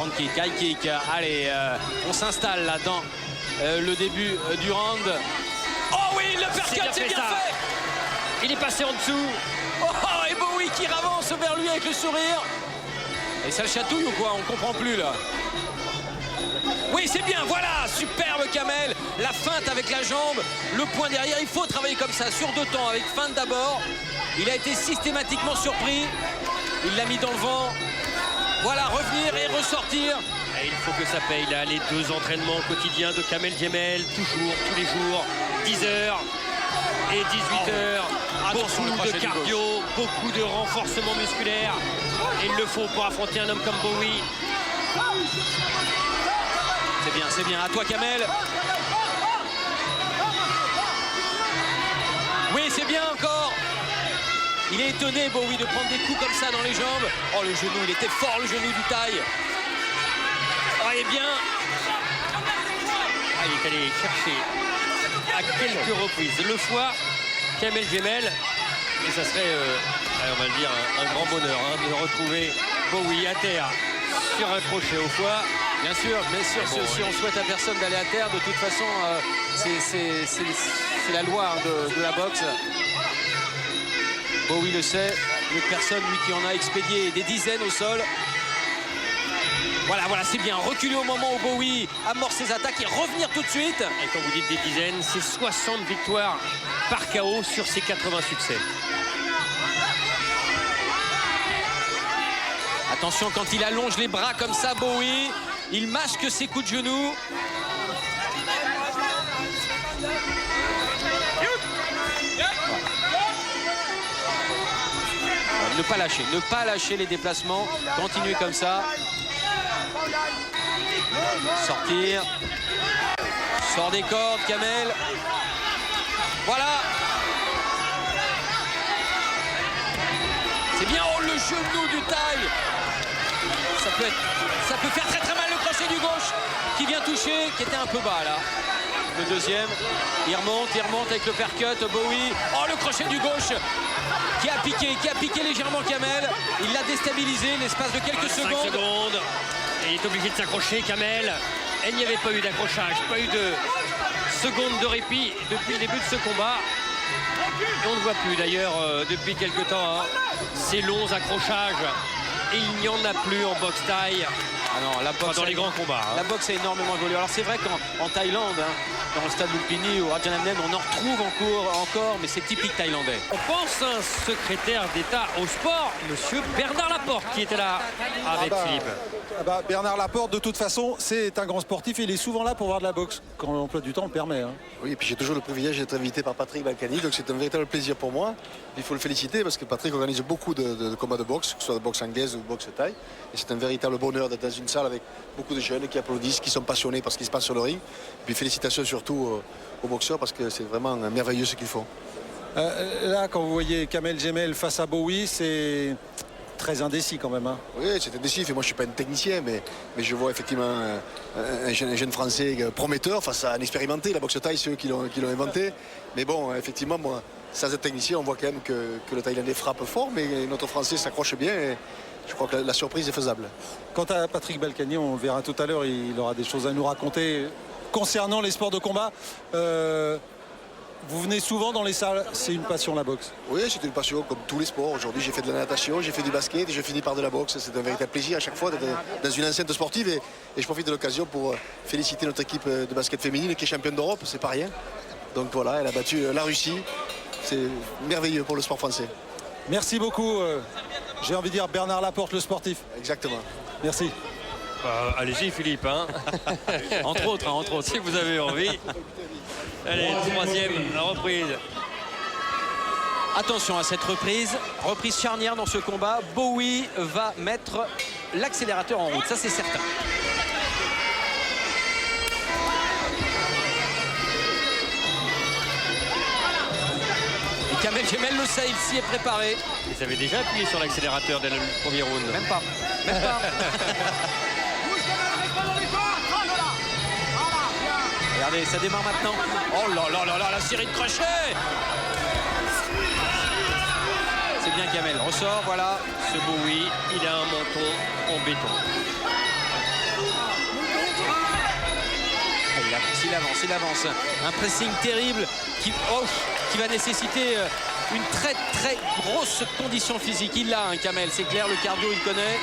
front kick, high kick. Allez, on s'installe là dans le début du round. Oh oui, le uppercut, c'est bien fait. Il est passé en dessous. Oh, et Bowie qui avance vers lui avec le sourire. Et ça le chatouille ou quoi? On comprend plus là. Oui, c'est bien, voilà, superbe Kamel. La feinte avec la jambe, le point derrière. Il faut travailler comme ça, sur 2 temps, avec feinte d'abord. Il a été systématiquement surpris. Il l'a mis dans le vent. Voilà, revenir et ressortir. Et il faut que ça paye là, les 2 entraînements quotidiens de Kamel Djemel, toujours, tous les jours, 10h et 18h. Beaucoup de cardio, beaucoup de renforcement musculaire. Et il le faut pour affronter un homme comme Bowie. C'est bien, à toi Kamel. Oui, c'est bien encore. Il est étonné, Bowie, de prendre des coups comme ça dans les jambes. Oh, le genou, il était fort, le genou du taille. Oh, il est bien. Ah, il est allé chercher à quelques reprises le foie, Kamel Djemel. Et ça serait, on va le dire, un grand bonheur de retrouver Bowie à terre sur un crochet au foie. Bien sûr, si on souhaite à personne d'aller à terre, de toute façon, c'est la loi de la boxe. Bowie le sait, une personne, lui, qui en a expédié des dizaines au sol. Voilà, c'est bien. Reculer au moment où Bowie amorce ses attaques et revenir tout de suite. Et quand vous dites des dizaines, c'est 60 victoires par KO sur ses 80 succès. Attention, quand il allonge les bras comme ça, Bowie, il masque ses coups de genoux. Ne pas lâcher les déplacements. Continuer comme ça. Sortir. Sort des cordes, Kamel. Voilà. C'est bien, oh, le genou du taille. Ça peut faire très très mal, le crochet du gauche qui vient toucher, qui était un peu bas là. Le deuxième, il remonte avec le percut, Bowie. Oh, le crochet du gauche qui a piqué légèrement Kamel. Il l'a déstabilisé l'espace de quelques 5 secondes. Et il est obligé de s'accrocher, Kamel. Il n'y avait pas eu d'accrochage, pas eu de secondes de répit depuis le début de ce combat. Et on ne voit plus d'ailleurs depuis quelques temps ces longs accrochages. Et il n'y en a plus en boxe thaï. Ah non, la boxe, dans les grands combats. La boxe a énormément évolué. Alors c'est vrai qu'en Thaïlande, dans le stade Lumpini ou Rajanamnen, on en retrouve encore, mais c'est typique thaïlandais. On pense à un secrétaire d'État au sport, monsieur Bernard Laporte, qui était là avec Philippe. Bernard Laporte, de toute façon, c'est un grand sportif et il est souvent là pour voir de la boxe, quand l'emploi du temps le permet. Oui, et puis j'ai toujours le privilège d'être invité par Patrick Balkany, donc c'est un véritable plaisir pour moi. Il faut le féliciter parce que Patrick organise beaucoup de combats de boxe, que ce soit de boxe anglaise ou de boxe thaï. Et c'est un véritable bonheur d'être dans une salle avec beaucoup de jeunes qui applaudissent, qui sont passionnés par ce qui se passe sur le ring. Et puis félicitations surtout aux boxeurs parce que c'est vraiment merveilleux ce qu'ils font. Là, quand vous voyez Kamel Djemel face à Bowie, c'est très indécis quand même. Oui, c'est indécis. Et moi, je ne suis pas un technicien, mais je vois effectivement un jeune Français prometteur face à un expérimenté. La boxe thaï, c'est eux qui l'ont inventé. Mais bon, effectivement, moi, sans être technicien, on voit quand même que le Thaïlandais frappe fort, mais notre Français s'accroche bien. Et je crois que la surprise est faisable. Quant à Patrick Balkany, on le verra tout à l'heure, il aura des choses à nous raconter concernant les sports de combat. Vous venez souvent dans les salles, c'est une passion la boxe? Oui, c'est une passion comme tous les sports. Aujourd'hui, j'ai fait de la natation, j'ai fait du basket et je finis par de la boxe. C'est un véritable plaisir à chaque fois d'être dans une enceinte sportive et je profite de l'occasion pour féliciter notre équipe de basket féminine qui est championne d'Europe, c'est pas rien. Donc voilà, elle a battu la Russie. C'est merveilleux pour le sport français. Merci beaucoup. J'ai envie de dire Bernard Laporte, le sportif. Exactement. Merci. Allez-y Philippe, entre autres, si vous avez envie. Allez, 3e reprise. Attention à cette reprise charnière dans ce combat. Bowie va mettre l'accélérateur en route, ça c'est certain. Et Kamel Djemel le sait, il s'y est préparé. Ils avaient déjà appuyé sur l'accélérateur dès le premier round. Même pas. Regardez, ça démarre maintenant. Oh là là, la série de crochets. C'est bien Kamel, ressort, voilà. Ce Bowie, il a un menton en béton. il avance. Un pressing terrible qui va nécessiter une très grosse condition physique. Il l'a, hein, Kamel, c'est clair, le cardio il connaît.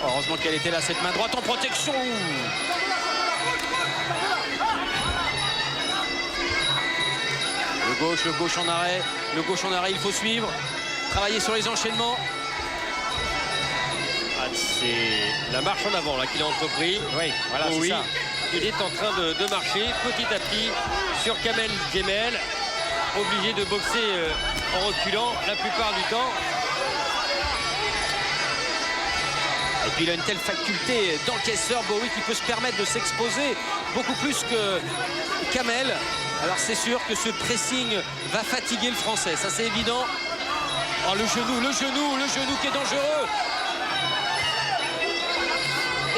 Heureusement qu'elle était là, cette main droite en protection. Le gauche en arrêt. Le gauche en arrêt, il faut suivre. Travailler sur les enchaînements. C'est la marche en avant là qu'il a entrepris. Oui, voilà, oui, c'est ça. il est en train de marcher petit à petit sur Kamel Djemel, obligé de boxer en reculant la plupart du temps. Et puis il a une telle faculté d'encaisseur, Bowie, qui peut se permettre de s'exposer beaucoup plus que Kamel. Alors c'est sûr que ce pressing va fatiguer le Français, ça c'est évident. Oh, le genou qui est dangereux.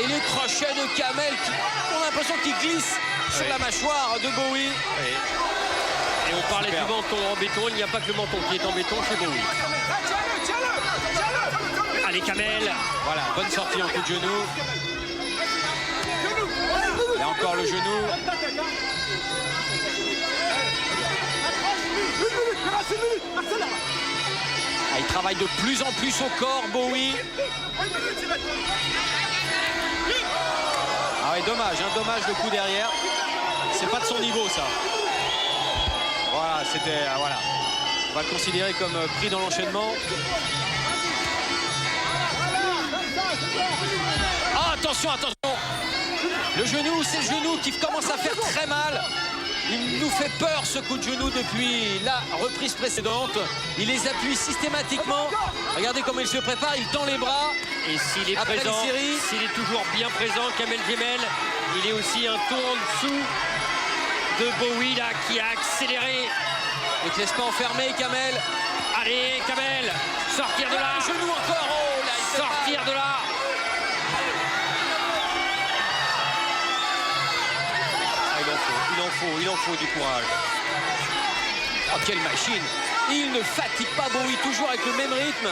Et les crochets de Kamel, on a l'impression qu'il glisse sur la mâchoire de Bowie. Oui. Et on parlait du menton en béton, il n'y a pas que le menton qui est en béton chez Bowie. Allez Kamel. Voilà, bonne sortie en coup de genou. Là encore le genou. Ah, il travaille de plus en plus au corps, Bowie. Ah ouais, dommage le coup derrière. C'est pas de son niveau ça. Voilà, c'était voilà. On va le considérer comme pris dans l'enchaînement. Ah, attention. Le genou, c'est le genou qui commence à faire très mal. Il nous fait peur ce coup de genou depuis la reprise précédente. Il les appuie systématiquement. Regardez comment il se prépare, il tend les bras. Et s'il est présent, s'il est toujours bien présent, Kamel Djemel, il est aussi un tour en dessous de Bowie là qui a accéléré. Ne te laisse pas enfermer, Kamel. Allez, Kamel, sortir de là. Le genou encore. Oh, là, il sortir de là. Il en faut du courage. Oh, quelle machine. Il ne fatigue pas Bowie, toujours avec le même rythme.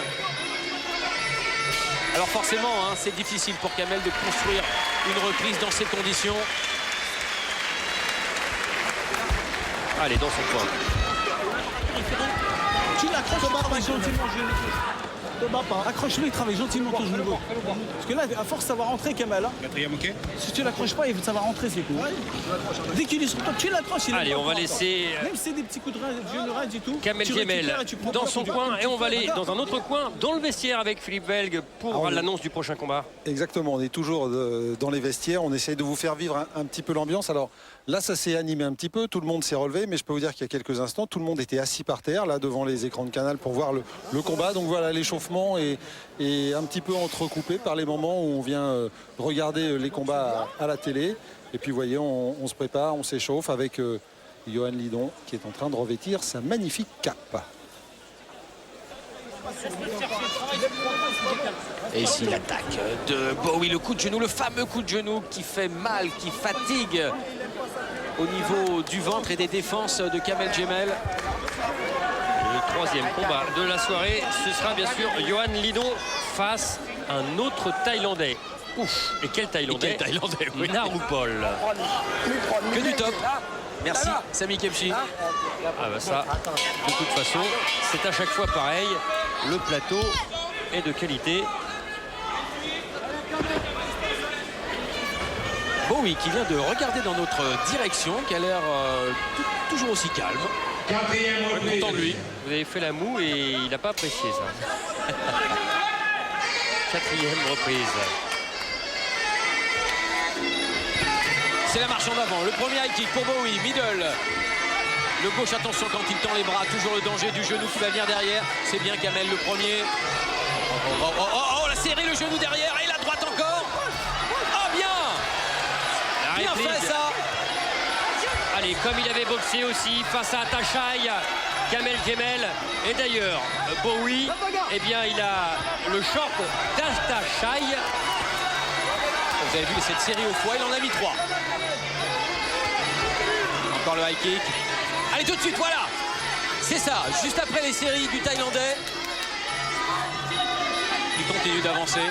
Alors forcément, hein, c'est difficile pour Kamel de construire une reprise dans ces conditions. Allez, dans son coin. Tu l'accroches pas gentiment, ne bats pas. Accroche-le, il travaille gentiment ton genou. Parce que là, à force, ça va rentrer, Kamel. Hein. Quatrième, ok. Si tu l'accroches pas, ça va rentrer, c'est cool. Dès qu'il est sur toi, tu l'accroches. Allez, on va laisser même si c'est des petits coups de genou rage et tout. Kamel Djemel dans son coin. Et on va aller dans un autre coin, dans le vestiaire avec Philippe Belgue pour l'annonce du prochain combat. Exactement, on est toujours dans les vestiaires. On essaye de vous faire vivre un petit peu l'ambiance. Alors là, ça s'est animé un petit peu. Tout le monde s'est relevé. Mais je peux vous dire qu'il y a quelques instants, tout le monde était assis par terre, là, devant les écrans de Canal pour voir le combat. Donc voilà, l'échauffement est un petit peu entrecoupé par les moments où on vient regarder les combats à la télé. Et puis vous voyez, on se prépare, on s'échauffe avec Johan Lidon qui est en train de revêtir sa magnifique cape. Et ici l'attaque de Bowie, le coup de genou, le fameux coup de genou qui fait mal, qui fatigue au niveau du ventre et des défenses de Kamel Djemel. Le troisième combat de la soirée, ce sera bien sûr Johan Lidon face à un autre Thaïlandais. Ouf, et quel Thaïlandais, oui. Narupol. Que du top. Merci, Sami Kebchi. Ah bah ça, de toute façon, c'est à chaque fois pareil. Le plateau est de qualité. Bowie qui vient de regarder dans notre direction, qui a l'air toujours aussi calme. Content de lui. Vous avez fait la moue et il n'a pas apprécié ça. Quatrième reprise. C'est la marche en avant. Le premier high kick pour Bowie, middle. Le gauche, attention quand il tend les bras. Toujours le danger du genou qui va venir derrière. C'est bien Kamel le premier. Oh, la série, le genou derrière. Et la droite encore. Oh, bien. Bien fait ça. Allez, comme il avait boxé aussi face à Tachai, Kamel Djemel. Et d'ailleurs, Bowie, eh bien, il a le short d'Al-Tachai. Vous avez vu cette série au foie, il en a mis 3. Encore le high kick. Allez, tout de suite, voilà. C'est ça, juste après les séries du Thaïlandais. Il continue d'avancer.